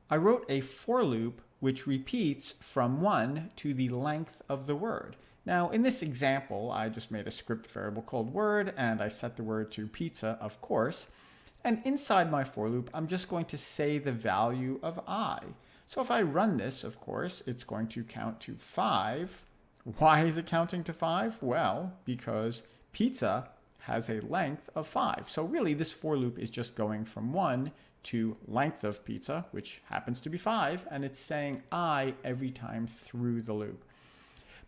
I wrote a for loop which repeats from 1 to the length of the word. Now, in this example, I just made a script variable called word, and I set the word to pizza, of course. And inside my for loop, I'm just going to say the value of I. So if I run this, of course, it's going to count to 5. Why is it counting to 5? Well, because pizza has a length of 5. So really, this for loop is just going from 1 to length of pizza, which happens to be 5, and it's saying I every time through the loop.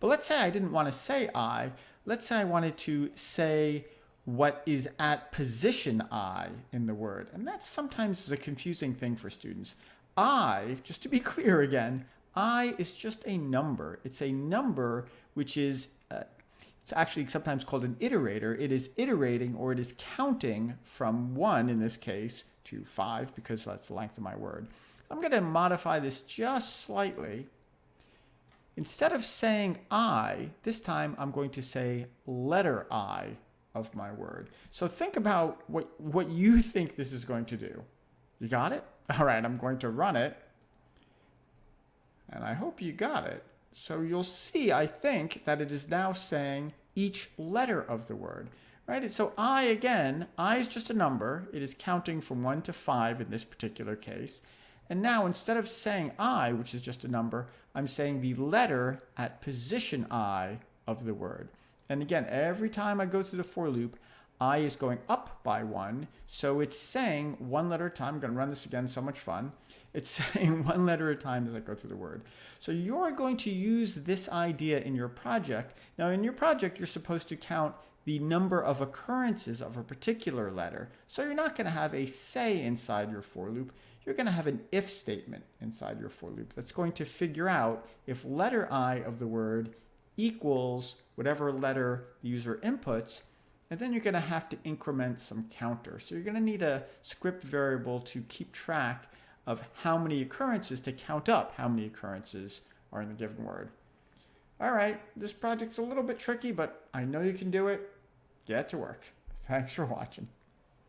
But let's say I didn't want to say I. Let's say I wanted to say what is at position I in the word. And that sometimes is a confusing thing for students. I, just to be clear again, I is just a number. It's a number which is, it's actually sometimes called an iterator. It is iterating, or it is counting from 1 in this case to 5, because that's the length of my word. I'm going to modify this just slightly. Instead of saying I, this time I'm going to say letter I of my word. So think about what you think this is going to do. You got it? All right, I'm going to run it. And I hope you got it. So you'll see, I think, that it is now saying each letter of the word. Right? So I, again, I is just a number. It is counting from 1 to 5 in this particular case. And now instead of saying I, which is just a number, I'm saying the letter at position I of the word. And again, every time I go through the for loop, I is going up by 1. So it's saying one letter at a time. I'm going to run this again, so much fun. It's saying one letter at a time as I go through the word. So you're going to use this idea in your project. Now in your project, you're supposed to count the number of occurrences of a particular letter. So you're not going to have a say inside your for loop. You're going to have an if statement inside your for loop that's going to figure out if letter I of the word equals whatever letter the user inputs, and then you're going to have to increment some counter. So you're going to need a script variable to keep track of how many occurrences, to count up how many occurrences are in the given word. All right, this project's a little bit tricky, but I know you can do it. Get to work. Thanks for watching.